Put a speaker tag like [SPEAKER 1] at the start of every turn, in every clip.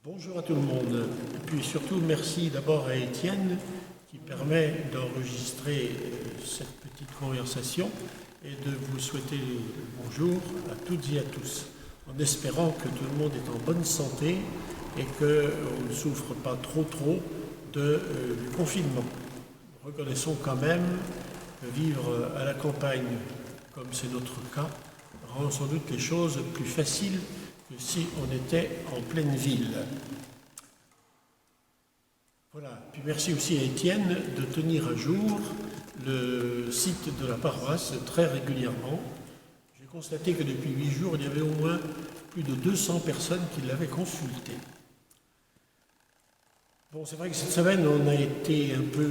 [SPEAKER 1] Bonjour à tout le monde. Et puis surtout, merci d'abord à Étienne qui permet d'enregistrer cette petite conversation et de vous souhaiter bonjour à toutes et à tous, en espérant que tout le monde est en bonne santé et qu'on ne souffre pas trop du confinement. Reconnaissons quand même que vivre à la campagne, comme c'est notre cas, rend sans doute les choses plus faciles que si on était en pleine ville. Voilà. Puis merci aussi à Étienne de tenir à jour le site de la paroisse très régulièrement. J'ai constaté que depuis 8 jours, il y avait au moins plus de 200 personnes qui l'avaient consulté. Bon, c'est vrai que cette semaine, on a été un peu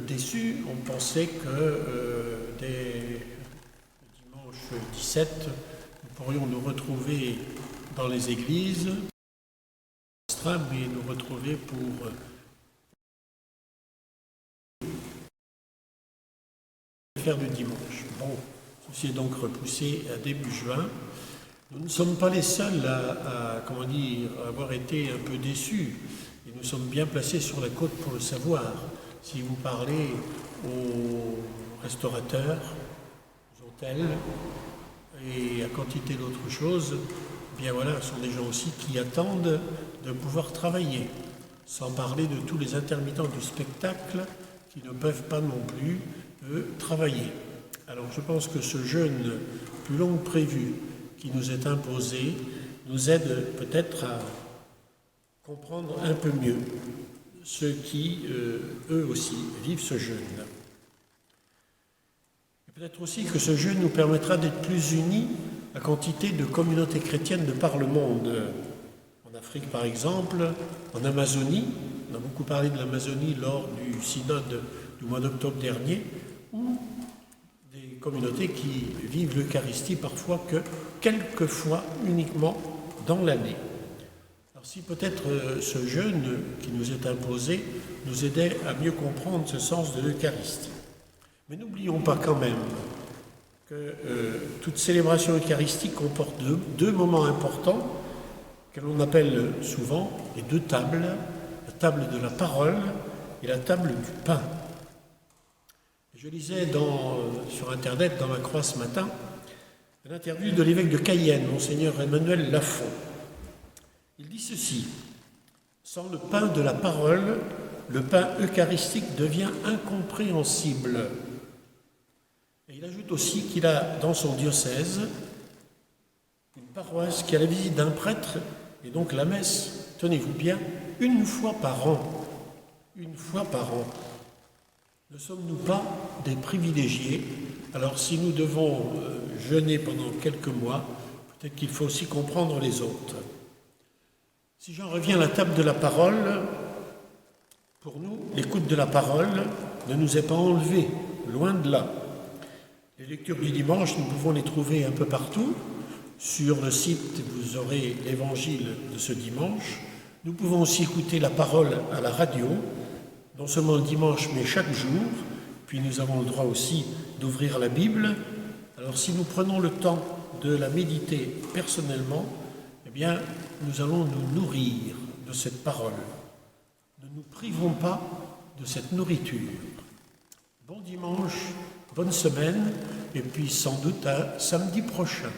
[SPEAKER 1] déçus. On pensait que dès dimanche 17, nous pourrions nous retrouver dans les églises, mais nous retrouver pour faire le dimanche. Bon, ceci est donc repoussé à début juin. Nous ne sommes pas les seuls à avoir été un peu déçus. Et nous sommes bien placés sur la côte pour le savoir. Si vous parlez aux restaurateurs, aux hôtels et à quantité d'autres choses, bien voilà, ce sont des gens aussi qui attendent de pouvoir travailler, sans parler de tous les intermittents du spectacle qui ne peuvent pas non plus travailler. Alors je pense que ce jeûne plus long que prévu qui nous est imposé nous aide peut-être à comprendre un peu mieux ceux qui, eux aussi, vivent ce jeûne. Et peut-être aussi que ce jeûne nous permettra d'être plus unis à quantité de communautés chrétiennes de par le monde. En Afrique, par exemple, en Amazonie, on a beaucoup parlé de l'Amazonie lors du synode du mois d'octobre dernier, ou des communautés qui vivent l'Eucharistie parfois que quelques fois uniquement dans l'année. Alors si peut-être ce jeûne qui nous est imposé nous aidait à mieux comprendre ce sens de l'Eucharistie. Mais n'oublions pas quand même que toute célébration eucharistique comporte deux moments importants que l'on appelle souvent les deux tables, la table de la parole et la table du pain. Je lisais sur Internet, dans ma croix ce matin, une interview de l'évêque de Cayenne, Monseigneur Emmanuel Lafont. Il dit ceci: « Sans le pain de la parole, le pain eucharistique devient incompréhensible. » Et il ajoute aussi qu'il a dans son diocèse une paroisse qui a la visite d'un prêtre, et donc la messe, tenez-vous bien, une fois par an. Une fois par an. Ne sommes-nous pas des privilégiés? Alors si nous devons jeûner pendant quelques mois, peut-être qu'il faut aussi comprendre les autres. Si j'en reviens à la table de la parole, pour nous, l'écoute de la parole ne nous est pas enlevée, loin de là. Les lectures du dimanche, nous pouvons les trouver un peu partout. Sur le site, vous aurez l'évangile de ce dimanche. Nous pouvons aussi écouter la parole à la radio, non seulement le dimanche, mais chaque jour. Puis nous avons le droit aussi d'ouvrir la Bible. Alors si nous prenons le temps de la méditer personnellement, eh bien, nous allons nous nourrir de cette parole. Ne nous privons pas de cette nourriture. Bon dimanche, bonne semaine, et puis sans doute à samedi prochain.